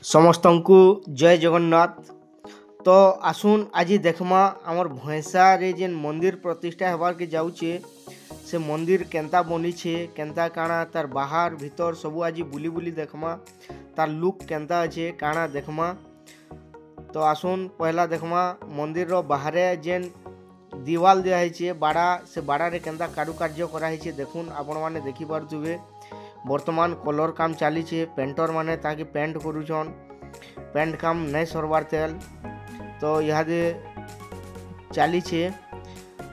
समस्त को जय जगन्नाथ। तो आसुन आज देखमा आमर भैंसा रे जेन मंदिर प्रतिष्ठा होबार के जाऊे से मंदिर केंता बनी छे केंता काଣା तार बाहर भीतर सबू आज बुली बुली देखमा तार लुक केंता अच्छे काଣା देखमा। तो आसुन पहला देखमा मंदिर रो बाहरे जेन दीवाल दिया है बाड़ा से बाड़ा रे केंता कारुकार्य कराई देखुन आपण माने देखि पारुथुबे। वर्तमान कलर काम चली पेंटर माने ताकि पेंट करूछन पेंट काम नहीं सरवार तेल तो इहादे चली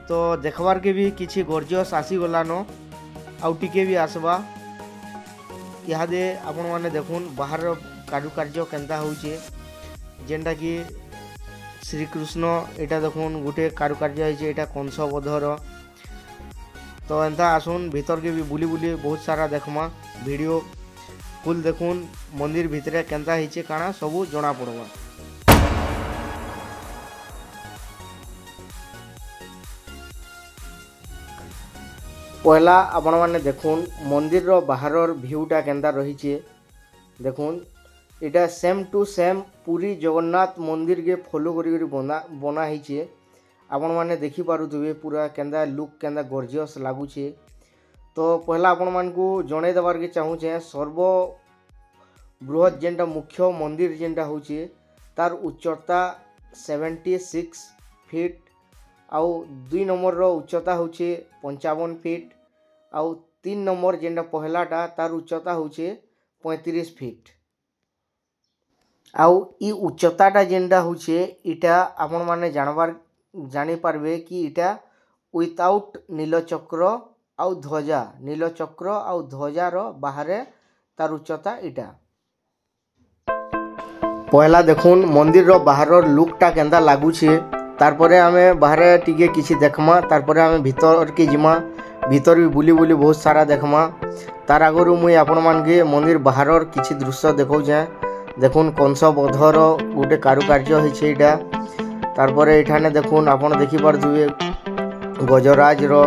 तो देखबार के भी किसी गर्जियस आसीगलान आउ टिके भी आसबा। इहादे आपण माने देखुन बाहर कारुकार्य केंता होउछे जेनटा कि श्रीकृष्ण एटा देखुन गोटे कारुकार्य है एटा कंस बधर। तो एंता आसुन भीतर के भी बुली बुली बहुत सारा देखमा वीडियो फुल देखुन मंदिर भितरे केंता हिचे काଣା सबू जना पड़वा। पहला आपण माने देखुन मंदिर रो बाहरर व्यूटा केंता रही देखुन इटा सेम टू सेम पूरी जगन्नाथ मंदिर के फॉलो करी बना हिचे आपण माने देखि पारुथुबे पूरा केंदा लुक केंदा गर्जियस लागुचे। तो पहला आपण मान को जणे देबार के चाहूचे सर्व बृहत जेनटा मुख्य मंदिर जेनटा होचे तार उच्चता 76 फीट आउ 2 नंबर रो उच्चता होचे 55 फीट आउ 3 नंबर जेनटा पहलाटा तार उच्चता होचे 35 फीट। आउ ई उच्चताटा जेनटा होचे इटा आपण माने जानी पारबे कि इटा विदाउट नीलचक्र आउ ध्वजा नीलचक्र आउ ध्वजार बाहरे तार उच्चता इटा। पहला देखुन मंदिर रो बाहर लुकटा केंदा लागुछे तारपरे आमे बाहरे टिके किछि देखमा तारपरे आमे भीतर के जिमा भीतर भी बुली बुली बहुत सारा देखमा। तार आगरु मुई आपण मान के मंदिर बाहर किछि दृश्य देखौछे देखुन कंस बधर गोटे कारुकार्य होइछे इटा। तारपरे एठाने देखुन आपण देखि पारथुबे गजराज रो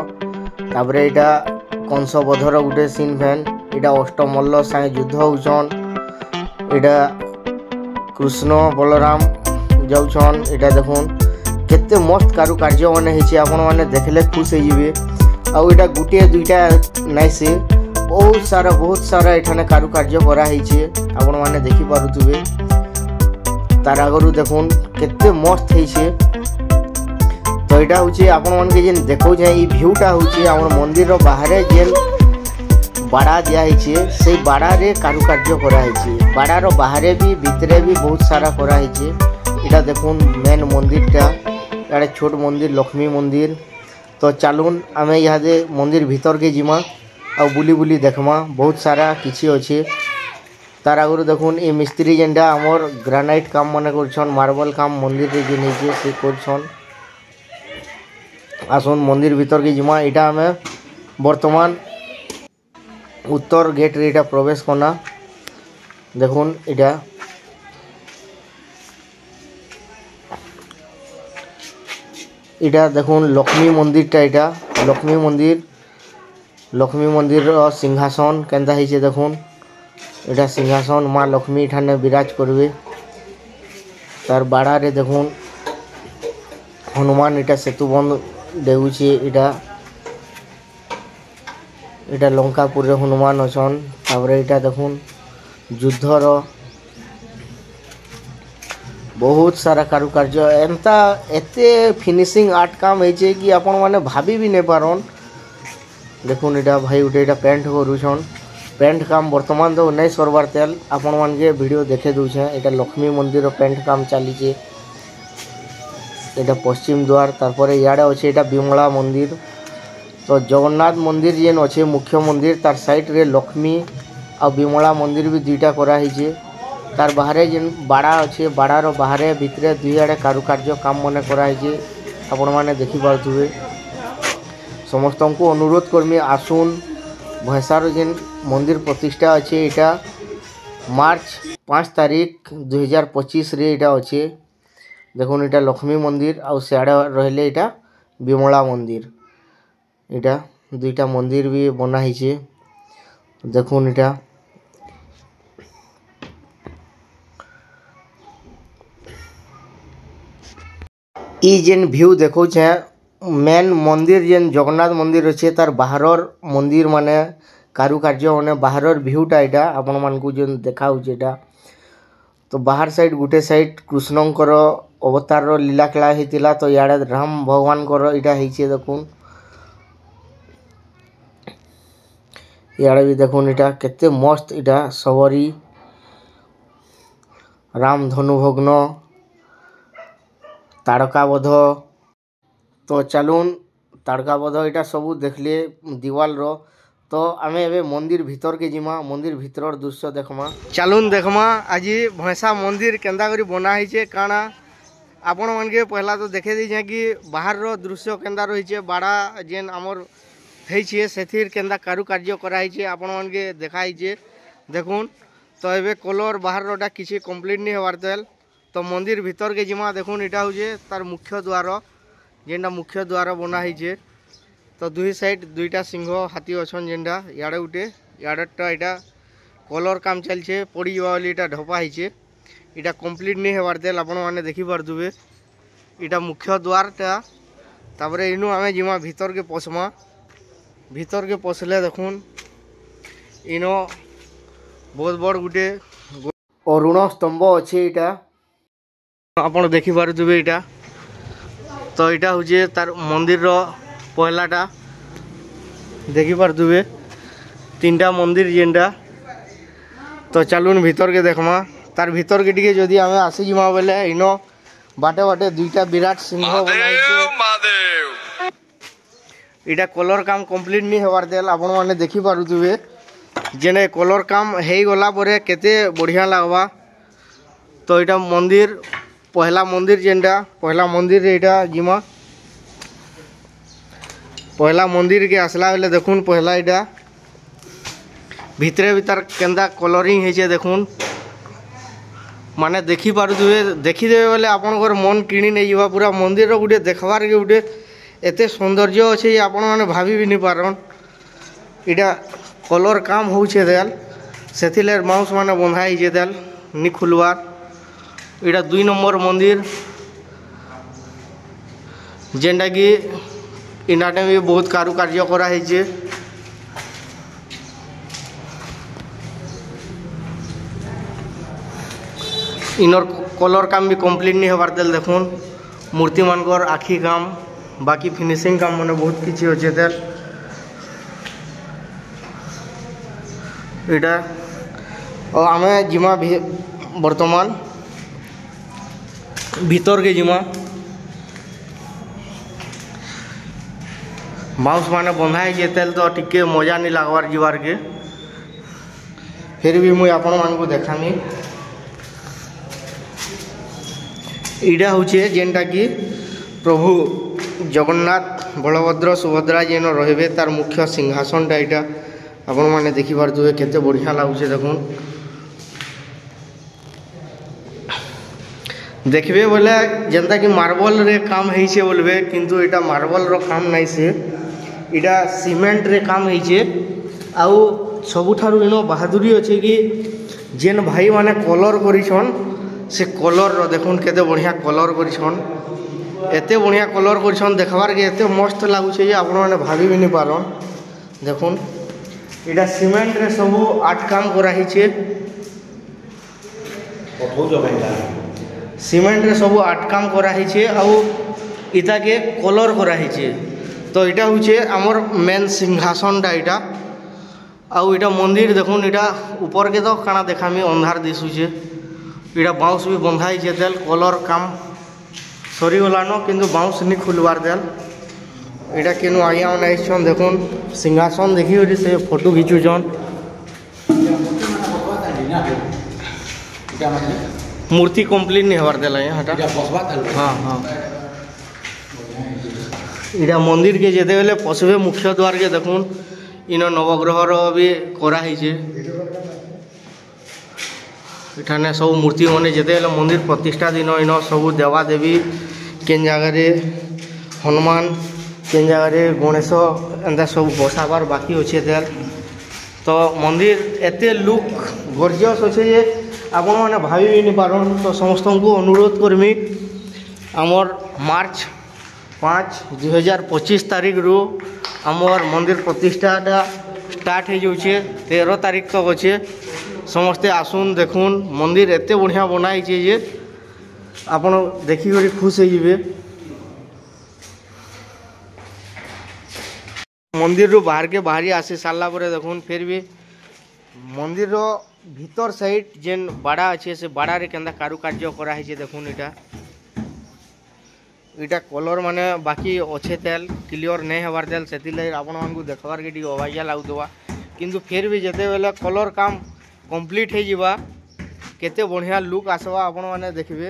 तापरे इटा कंस बधर गोटे सीन फैन इटा अष्टमल्ल संगे युद्ध होउछन इटा कृष्ण बलराम जाउछन इटा देखुन केते मस्त कारुकार्य माने हिचे आपण माने देखले खुश होइबे। आउ इटा गुटे दुईटा नाइ से बहुत सारा एठाने कारुकार्य करा हिचे आपण माने देखि पारुथुबे। तार आगरु देखुन केते मस्त होइछे। तो इटा होचे आपण मान के जेन देखौ जे ई व्यूटा होचे हमर मंदिर रो बाहरे जेन बाड़ा दिया हिचे से बाड़ा रे कारुकार्य करा हिचे बाड़ा रो बाहरे भी भीतरे भी बहुत सारा करा हिचे। इटा देखुन मेन मंदिरटा याडे छोट मंदिर लक्ष्मी मंदिर। तो चालुन आमे इहादे मंदिर भीतर के जिमा आ बुली बुली देखमा बहुत सारा किछि अछि। तार आगरु देखुन ए मिस्त्री जेनटा हमर ग्रेनाइट काम माने करछन मार्बल काम मंदिर रे जे निजे से करछन। आसुन मंदिर भीतर के जिमा इटा हमें वर्तमान उत्तर गेट रे इटा प्रवेश करना देखुन इटा देखुन लक्ष्मी मंदिरटा इटा लक्ष्मी मंदिर सिंहासन केंता हिचे देखुन इटा सिंहासन माँ लक्ष्मी ठाने विराज करबे। तार बाड़ा रे देखुन हनुमान इटा सेतुबंध देउछे इटा लंकापुर रे हनुमान अछन। तापरे इटा देखुन युद्धर बहुत सारा कारुकार्य एंता एते फिनिशिंग आर्ट काम होइछे कि आपण माने भाबी भी नै पारन। देखुन इटा भाई उठे इटा पेंट करूछन पेंट काम वर्तमान तो नहीं सरवार तेल आपण मान के वीडियो देखे दूछे। इटा लक्ष्मी मंदिर पेंट काम चलीचे इटा पश्चिम द्वार तारपरे याडे अच्छे इटा विमला मंदिर। तो जगन्नाथ मंदिर जेन अच्छे मुख्य मंदिर तार साइड रे लक्ष्मी आ विमला मंदिर भी दुईटा करा हिचे। तार बाहरे जेन बाड़ा अच्छे बाड़ार बाहरे भितरे दुई आड़े कारुकार्य काम माने करा हिचे आपण माने देखि पारुथुबे। समस्त को अनुरोध करमी आसुन भैंसार जेन मंदिर प्रतिष्ठा अच्छे इटा मार्च 5 तारीख 2025 रे इटा अच्छे देखुन इटा लक्ष्मी मंदिर आउ सियाड़े रहले इटा विमला मंदिर इटा दुईटा मंदिर भी बना हिचे देखुन इटा ई जेन व्यू देखो मेन मंदिर जेन जगन्नाथ मंदिर अच्छे तार बाहर मंदिर माने कारुकार्य माने बाहर व्यूटा यहाँ आपण मानकु जेन देखा होता तो बाहर साइड गुटे साइड कृष्णंकर अवतार लीला खेला होता तो इे राम भगवान यहाँ देखुन इे भी देखुन यहाँ केते मस्त यहाँ सबरी राम धनुभग्न ताड़काबध तो चलून ताड़काबध यहाँ सब देखले दीवाल रो तो आम ए मंदिर भीतर के जिमा मंदिर भीतर दृश्य देखमा चलून देखमा आज भैंसा मंदिर केंदा करी बना होइछे काना आपण मन के पहला तो देखे दी कि बाहर रो दृश्य केंदा रही बाड़ा जेन आमर होइछे सेथिर केंदा कारुकार्य कराइछे आपण मन के देखाइछे देखुन तो एबे कलर बाहर रोटा किसी कंप्लीट नहीं होवार तेल तो मंदिर भीतर के जिमा देखुन इटा होजे तार मुख्य द्वार जेनटा मुख्य द्वार बना होइछे तो दुई साइड दुईटा सिंह हाथी अच्छन जेनटा इे गुटे इटा यहाँ कलर काम चलছে पड़ी जावा इटा ढपा होइछे इटा कंप्लीट नहीं होवार तेल आपण माने देखि पारथुबे इटा मुख्य द्वारटा तापरे इनु आमे जिमा भीतर के पसमा भीतर के पसले देखुन इनो बहुत बड़ गुटे अरुण स्तंभ अच्छे इटा आपण देखि पारथुबे इटा तो इटा होजे तार मंदिर रो पहलाटा देखि पारथुबे तीनटा मंदिर जेनटा तो चलून भीतर के देखमा तार भीतर के टिके जदि आमे आसी जिमा बेले इनो बाटे बाटे दुईटा विराट सिंह इटा कलर काम कंप्लीट नहीं होवार देल आपण माने देखि पारुथुबे जेने कलर काम हेई गला परे केते बढ़िया लागबा तो इटा मंदिर पहला मंदिर जेनटा पहला मंदिर इटा जिमा पहला मंदिर के आसला बेले देखुन पहला इटा भितरे भीतर केंदा कलरिंग होइछे देखुन माने देखि पारुथुबे देखिदेबे बेले आपनकर मन किणी नै जिवा पूरा मंदिर रो गुटे देखबार के गुटे एते सौंदर्य अच्छे जे आपण माने भाभी भी नहीं पारन इटा कलर काम होउछे देल सेथिले माउस माने बंधा होइछे देल नि खुलवार इटा 2 नंबर मंदिर जेनटा कि इनाटे भी बहुत कारुकार्य करा होइछे इनर कलर काम भी कंप्लीट नहीं होबार तेल देखुन मूर्ति मानकर आखि काम बाकी फिनिशिंग काम माने बहुत किछि होचे तेल इटा और आमे जिमा भी वर्तमान भीतर के जिमा माउस माने बंधा है तेल तो टिके मजा नहीं लगवार जीवार के फिर भी मुझे आपण मान को देखामी इटा होचे जेनटा कि प्रभु जगन्नाथ बलभद्र सुभद्रा जेन रहिबे तार मुख्य सिंहासनटा इटा आपण माने देखि पारथुबे केते बढ़िया लागुचे देखुन देखबे बोले जेनता कि मार्बल रे काम होइछे बोलबे किंतु इटा मार्बल रो काम नहीं से इटा सीमेंट रे काम होइछे आउ सबुठारु इनो बहादुरी अच्छे कि जेन भाई माने कलर करिछन से कलर रो देखुन केते बढ़िया कलर करिछन एते बढ़िया कलर करिछन देखबार के एते मस्त लागुछे जे आपण माने भाभी भी नहीं पारन देखुन इटा सीमेंट रे सब आठ काम करा हिचे सीमेंट रे सब आठ काम करा हिचे आउ इटा के कलर करा हिचे तो इटा होचे हमर मेन सिंहासनटा इटा आउ इटा मंदिर देखुन इटा ऊपर के तो काना देखामी अंधार दिसुचे इटा बाउंस भी बंधा हिचे तेल कलर काम सरी गलानो किंतु बाउंस नहीं खुलवार देल इटा केनु आज्ञा बनाइछन देखुन सिंहासन देखि होरी से फोटो खिचुछन मूर्ति कंप्लीट नहीं होवार देला हटा हाँ हाँ इटा मंदिर के जेते बेले पशुवे मुख्य द्वार के देखुन इन नवग्रह भी करा हिचे इठाने सब मूर्ति मैंने जेते बेले मंदिर प्रतिष्ठा दिन इन सब देवा देवी केन जगार हनुमान केन जगार गणेश एंता सब बसाबार बाकी अच्छे तेल तो मंदिर एते लुक गॉर्जियस अच्छे जे आपण मैंने भाभी भी नहीं पारन तो समस्त को अनुरोध करमी आमर मार्च 5, 2025 तारीख रू आमर मंदिर प्रतिष्ठाटा स्टार्ट हो जाऊे 13 तारीख तक अच्छे समस्ते आसुन देखुन मंदिर एत बढ़िया बनाई जे आपण देखिक खुश हो मंदिर रू बाहर के बाहरी आसी सारा पर देखुन फिर भी मंदिर रो भीतर साइड जेन बाड़ा अच्छे से बाड़ा रे केंदा कारुकार्य कराई देखुन इटा कलर माने बाकी अच्छे तेल क्लियर नहीं हबार तेल से आपण मानू देखबार के अबाजिया लगुवा किंतु फिर भी जिते बेले कलर काम कंप्लीट हो जावा केते बढ़िया लुक आसवा आपण माने देखिबे।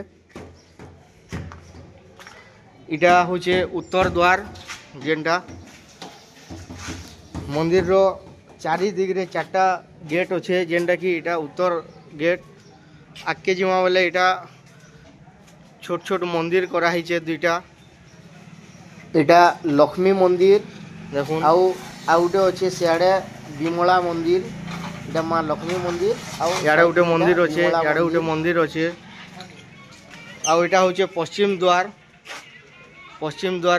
इटा होचे उत्तर द्वार जेनटा मंदिर रो चारि दिगरे 4टा गेट अच्छे जेनटा कि इटा उत्तर गेट आगे जीमा बेले इटा छोट छोट मंदिर कराई 2टा इटा लक्ष्मी मंदिर देखुन आउ गोटे अच्छे सियाड़े विमला मंदिर इटा माँ लक्ष्मी मंदिर आड़े गोटे मंदिर अच्छे इड़े गोटे मंदिर अच्छे आउ इटा होचे पश्चिम द्वार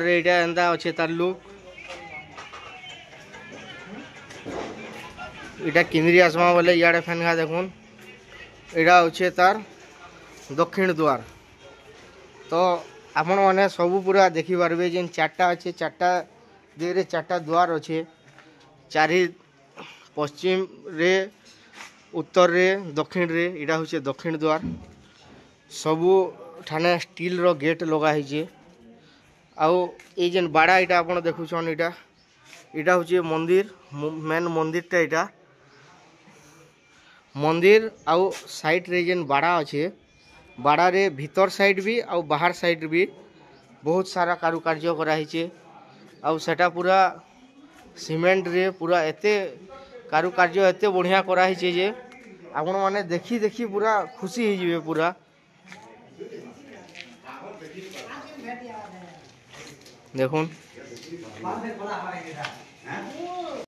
रे इटा एंता अच्छे तार लुक इटा किंद्री आसमा बोले इे फैन देखुन इटा अच्छे तार दक्षिण द्वार तो आपण मैंने सबू पूरा देखिपारे जेन 4टा अच्छे 4टा दिगरे 4टा द्वार अच्छे 4 पश्चिम रे उत्तर रे दक्षिण रे इटा हूँ दक्षिण द्वार सबू ठाने स्टील रो गेट लगाई आउ ये जेन बाड़ा इटा आपण देखुछन इटा हूँ मंदिर मेन मंदिरटा इटा मंदिर आउ साइड रे जेन बाड़ा अच्छे बाड़ा रे भीतर साइड भी आउ बाहर साइड भी बहुत सारा कारुकार्य कराई आउ सेटा पूरा सीमेंट रे पूरा एते कारुकार्य एते बढ़िया कराई जे आपण माने देखी देखी पूरा खुशी हो जिवे पूरा देखुन।